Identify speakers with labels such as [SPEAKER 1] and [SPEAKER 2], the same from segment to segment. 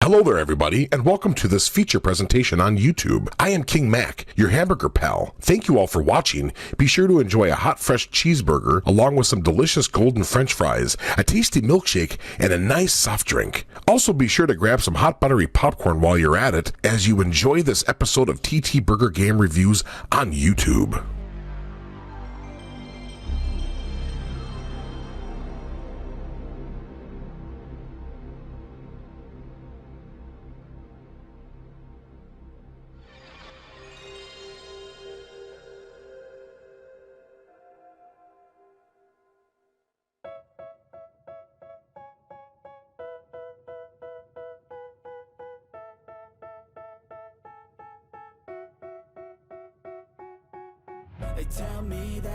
[SPEAKER 1] Hello there everybody, and welcome to this feature presentation on YouTube. I am King Mac, your hamburger pal. Thank you all for watching. Be sure to enjoy a hot fresh cheeseburger along with some delicious golden french fries, a tasty milkshake, and a nice soft drink. Also be sure to grab some hot buttery popcorn while you're at it as you enjoy this episode of TTBurger Game Reviews on YouTube.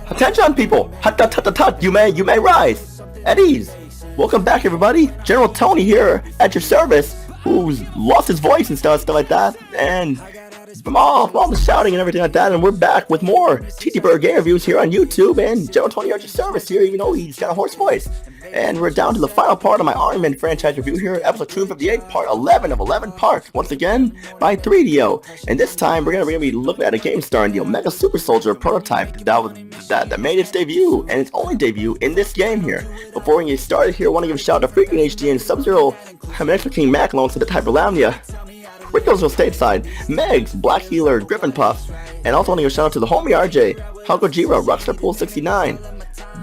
[SPEAKER 2] Attention, people! Hut, hut, hut, hut, hut. You may rise. At ease. Welcome back, everybody. General Tony here at your service, who's lost his voice and stuff like that, and from all the shouting and everything like that, and we're back with more TTBurger Game Reviews here on YouTube, and General Tony at your service here, even though he's got a hoarse voice. And we're down to the final part of my Iron Man franchise review here, episode 258, part 11 of 11 parts, once again, by 3DO. And this time, we're gonna be looking at a game starring the Omega Super Soldier prototype that made its debut, and its only debut in this game here. Before we get started here, I want to give a shout out to Freaking HD and Sub-Zero, Extra King Mac, along with the type of Lamnia, Rico's stateside, Megs, Black Healer, Griffin Puff, and also want to give a shout out to the homie RJ, Halgojira, Rockstar Pool 69,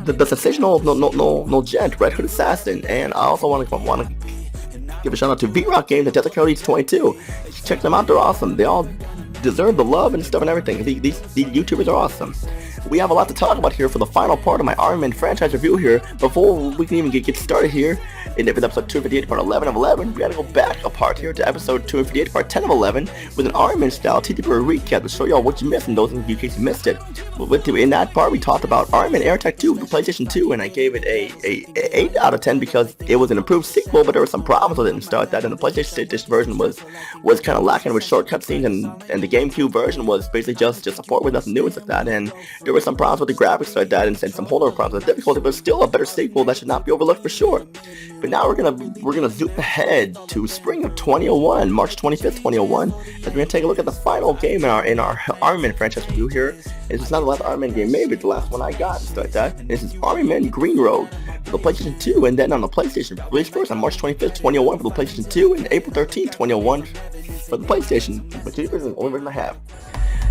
[SPEAKER 2] the sensational no gent, Red Hood Assassin, and I also want to give a shout out to V-Rock Games and Desert Coyotes 22. Check them out, they're awesome. They all deserve the love and stuff and everything. These YouTubers are awesome. We have a lot to talk about here for the final part of my Iron Man franchise review here. Before we can even get started here, in episode 258, part 11 of 11, we gotta go back a part here to episode 258, part 10 of 11, with an Iron Man style TTBurger recap to show y'all what you missed and those in case you missed it. In that part, we talked about Iron Man Air Attack 2 for the PlayStation 2, and I gave it a 8 out of 10 because it was an improved sequel, but there were some problems with it and stuff like that, and the PlayStation version was kind of lacking with short cutscenes, and the GameCube version was basically just a port with nothing new and stuff like that, and there were some problems with the graphics like that, and some holdover problems with difficulty, but still a better sequel that should not be overlooked for sure. But now we're gonna zoom ahead to spring of 2001, March 25th, 2001, as we're gonna take a look at the final game in our Iron Man franchise review here. This is not the last Iron Man game, maybe it's the last one I got, and stuff like that. And this is Iron Man Green Road for the PlayStation 2, and then on the PlayStation, released first on March 25th, 2001 for the PlayStation 2, and April 13th, 2001 for the PlayStation. But this is the only version I have.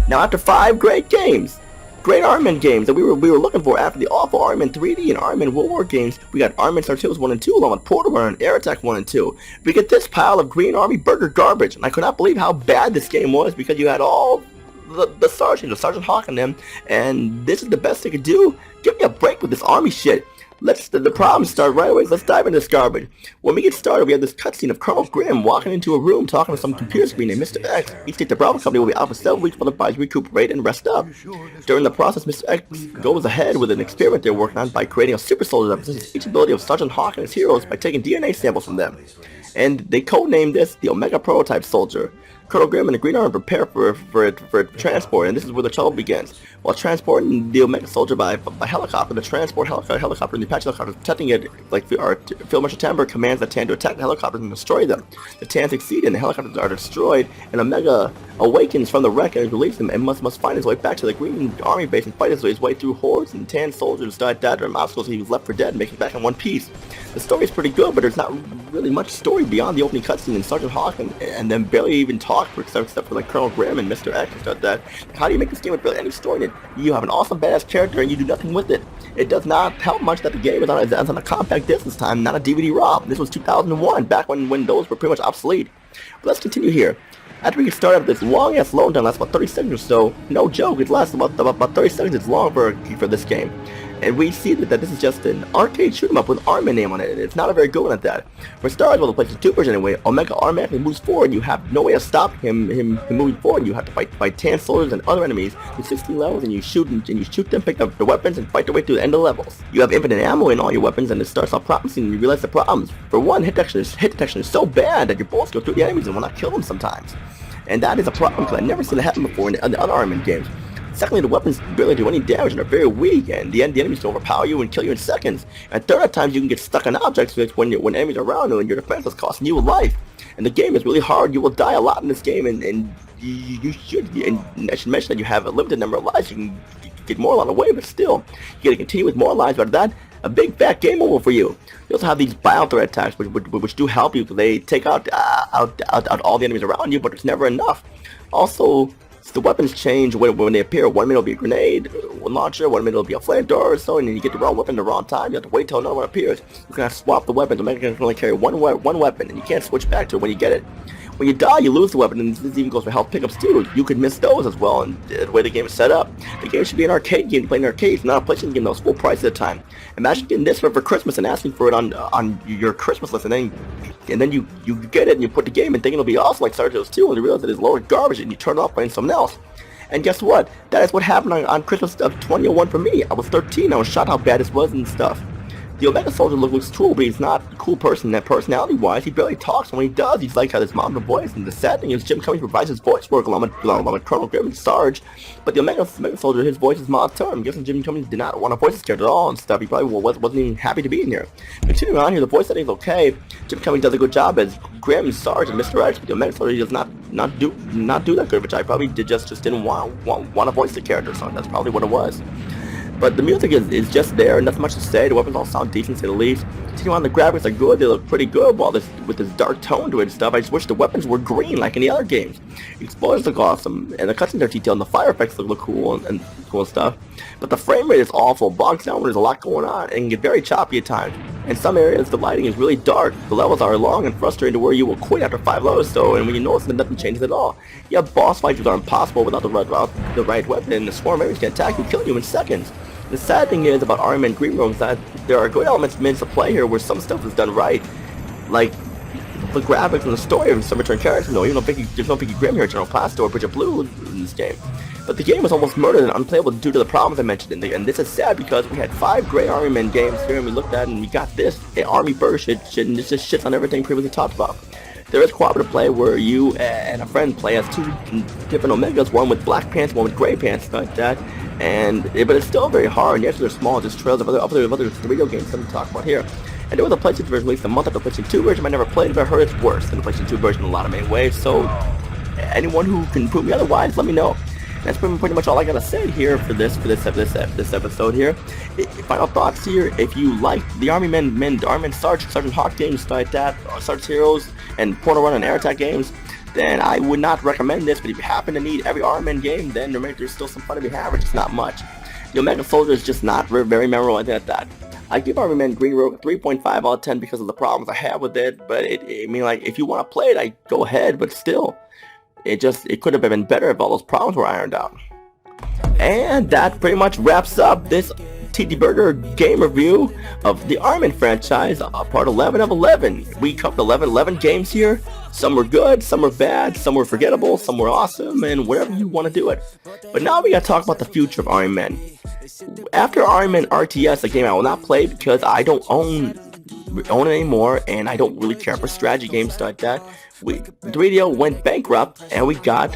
[SPEAKER 2] Now, after 5 great games, great Iron Man games that we were looking for after the awful Iron Man 3D and Iron Man World War games, we got Iron Man Star Tales 1 and 2 along with Portal Run and Air Attack 1 and 2. We get this pile of Green Army burger garbage, and I could not believe how bad this game was because you had all the Sergeant Hawk in them, and this is the best they could do. Give me a break with this army shit. The problems start right away. Let's dive into this garbage. When we get started, we have this cutscene of Colonel Grimm walking into a room talking to some computer screen named Mr. X. He states the Bravo Company will be out for several weeks while the bodies recuperate and rest up. During the process, Mr. X goes ahead with an experiment they're working on by creating a super soldier that possesses each ability of Sergeant Hawk and his heroes by taking DNA samples from them. And they codenamed this the Omega Prototype Soldier. Colonel Grimm and the Green Army prepare for transport, and this is where the trouble begins. While transporting the Omega Soldier by helicopter, the transport helicopter and the Apache helicopter protecting it, like Field Marshal Tamber commands the TAN to attack the helicopters and destroy them. The TAN succeed and the helicopters are destroyed, and Omega awakens from the wreck and releases them and must find his way back to the Green Army base and fight his way through hordes and TAN soldiers died that or obstacles he was left for dead, making it back in one piece. The story is pretty good, but there's not really much story beyond the opening cutscene and Sergeant Hawk and then barely even talk except for like Colonel Grimm and Mr. X and stuff like that. How do you make this game with barely any story in it? You have an awesome badass character and you do nothing with it. It does not help much that the game is on a compact disc this time, not a DVD-ROM. This was 2001, back when those were pretty much obsolete. But let's continue here. After we get started with this long-ass load time, lasts about 30 seconds or so. No joke, it lasts about 30 seconds. It's long for this game. And we see that this is just an arcade shoot-'em-up with Iron Man name on it. It's not a very good one at that. For starters, well, the PlayStation 2 version anyway, Omega automatically moves forward. You have no way of stopping him moving forward. You have to fight TAN soldiers and other enemies in 16 levels, and you shoot them, pick up the weapons, and fight their way through the end of the levels. You have infinite ammo in all your weapons, and it starts off promising, and you realize the problems. For one, hit detection is so bad that your bullets go through the enemies and will not kill them sometimes. And that is a problem because I've never seen it happen before in the other Iron Man games. Secondly, the weapons barely do any damage and are very weak, and the enemies can overpower you and kill you in seconds. And third, at times you can get stuck on objects when enemies are around you and your defense is costing you a life. And the game is really hard. You will die a lot in this game, and you should. And I should mention that you have a limited number of lives. You can get more along the way, but still, you gotta continue with more lives. But that, a big fat game over for you. You also have these bio threat attacks, which do help you. They take out all the enemies around you, but it's never enough. Also, the weapons change when they appear. One minute it'll be a grenade launcher, one minute it'll be a flamethrower or so, and then you get the wrong weapon at the wrong time. You have to wait till another one appears. You can swap the weapons. The Omega can only carry one weapon, and you can't switch back to it when you get it. When you die, you lose the weapon, and this even goes for health pickups too. You could miss those as well, and the way the game is set up. The game should be an arcade game to play in arcades, not a PlayStation game that was full price at the time. Imagine getting this for Christmas and asking for it on your Christmas list, and then you get it and you put the game in thinking it'll be awesome like Star Wars 2, and you realize that it's loaded garbage and you turn it off playing something else. And guess what? That is what happened on Christmas of 2001 for me. I was 13, I was shocked how bad this was and stuff. The Omega Soldier looks cool, but he's not a cool person. That personality-wise, he barely talks. When he does, he's like his mom's voice. And the sad thing is, Jim Cummings provides his voice work along with Colonel Grimm and Sarge. But the Omega Soldier, his voice is monotone. I'm guessing Jim Cummings did not want to voice his character at all and stuff. He probably wasn't even happy to be in here. Continuing on here, the voice setting is okay. Jim Cummings does a good job as Grimm, Sarge, and Mr. X. But the Omega Soldier does not do that good, which I probably just didn't want to voice the character. So that's probably what it was. But the music is just there, nothing much to say. The weapons all sound decent, to say the least. Continue on, the graphics are good, they look pretty good with this dark tone to it and stuff. I just wish the weapons were green like in the other games. The explosions look awesome, and the cutscenes are detailed, and the fire effects look cool and cool stuff. But the frame rate is awful, bogs down when there's a lot going on, and can get very choppy at times. In some areas, the lighting is really dark, the levels are long and frustrating to where you will quit after 5 levels, and when you notice that nothing changes at all. You have boss fights that are impossible without the right weapon, and the swarm enemies can attack you, kill you in seconds. The sad thing is about Iron Man Green Room is that there are good elements meant to play here where some stuff is done right, like the graphics and the story of some return characters. No, even though there's no Vicky Grimm here, General Plasto, or Bridget Blue in this game. But the game was almost murdered and unplayable due to the problems I mentioned, and this is sad because we had 5 great Iron Man games here, and we looked at it and we got this, an Army Burger shit, and this just shits on everything previously talked about. There is cooperative play where you and a friend play as 2 different Omegas, one with black pants, one with gray pants, like that. But it's still very hard, and yes, they're small, just trails of other video games that we talk about here. And there was a PlayStation version released a month after the PlayStation 2 version. I never played it, but I heard it's worse than the PlayStation 2 version in a lot of main ways. So, anyone who can prove me otherwise, let me know. That's pretty much all I gotta say here for this episode here. Final thoughts here: if you like the Army Men, Sergeant Hawk games, stuff like that, Sergeant Heroes, and Portal Run and Air Attack games, then I would not recommend this. But if you happen to need every Army Men game, then there's still some fun to be had, but just not much. The Omega Soldier is just not very memorable at that. I give Army Men Green Road a 3.5 out of 10 because of the problems I have with it. But if you want to play it, I go ahead. But still, it could have been better if all those problems were ironed out. And that pretty much wraps up this TTBurger game review of the Iron Man franchise, part 11 of 11. We covered 11 games here. Some were good, some were bad, some were forgettable, some were awesome, and whatever you want to do it. But now we gotta talk about the future of Iron Man. After Iron Man RTS, a game I will not play because I don't own it anymore, and I don't really care for strategy games like that. 3DO went bankrupt, and we got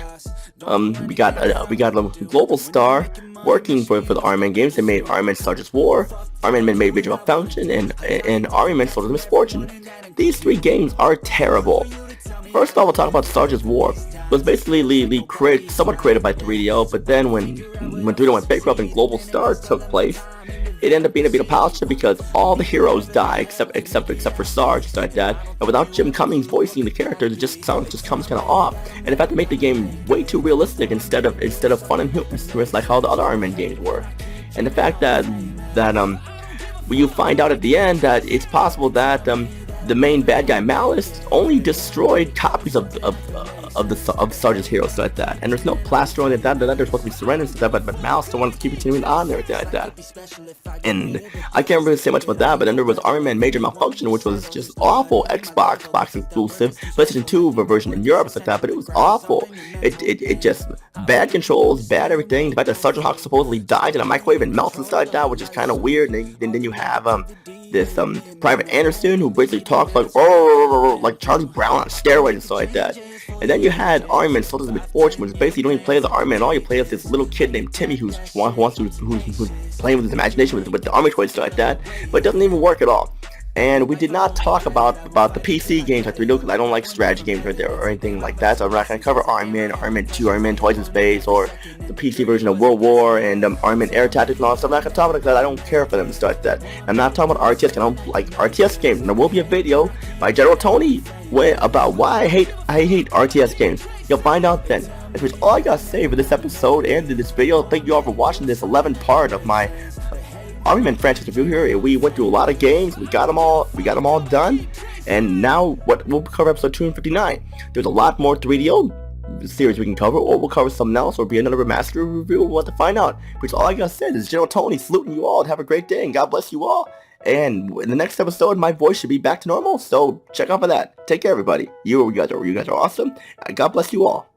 [SPEAKER 2] a global star working for the Iron Man games. They made Iron Man Stargest War, Iron Man made Age of Malfunction, and Iron Man Soldiers of Misfortune. These 3 games are terrible. First off, we'll talk about Stargest War. It was basically somewhat created by 3DO, but then when 3DO went bankrupt and Global Star took place, it ended up being a bit of pile shit because all the heroes die except for Sarge, just like that. And without Jim Cummings voicing the characters, it just comes kind of off. And in fact, they make the game way too realistic instead of fun and humorous like how the other Iron Man games were. And the fact that when you find out at the end that it's possible that the main bad guy Malice only destroyed copies of Sarge's heroes like that, and there's no plaster on it that they're supposed to be surrendering to that, but Malice still wants to keep continuing on there like that. And I can't really say much about that. But then there was Iron Man Major Malfunction, which was just awful, Xbox exclusive, PlayStation 2 version in Europe like that, but it was awful. It just bad controls, bad everything. The fact that Sergeant Hawk supposedly died in a microwave and melts and stuff like that, which is kind of weird. And then you have this Private Anderson who basically talks like Charlie Brown on steroids and stuff like that. And then you had Iron Man Soldiers of Misfortune, which basically you don't even play as the Iron Man. All you play as this little kid named Timmy who's playing with his imagination with the army toys and stuff like that. But it doesn't even work at all. And we did not talk about the PC games like 3D because I don't like strategy games right there or anything like that. So I'm not going to cover Iron Man 2, Iron Man Toys in Space, or the PC version of World War and Iron Man Air Tactics and all that stuff. I'm not going to talk about it because I don't care for them and stuff like that. I'm not talking about RTS because I don't like RTS games. And there will be a video by General Tony about why I hate RTS games. You'll find out then. That's all I got to say for this episode and in this video. Thank you all for watching this 11th part of my Iron Man franchise review here. We went through a lot of games. We got them all done. And now we'll cover episode 259. There's a lot more 3DO series we can cover, or we'll cover something else, or be another remaster review. We'll have to find out. Which all I gotta say is General Tony saluting you all. Have a great day and God bless you all. And in the next episode, my voice should be back to normal. So check out for that. Take care, everybody. You guys are awesome. God bless you all.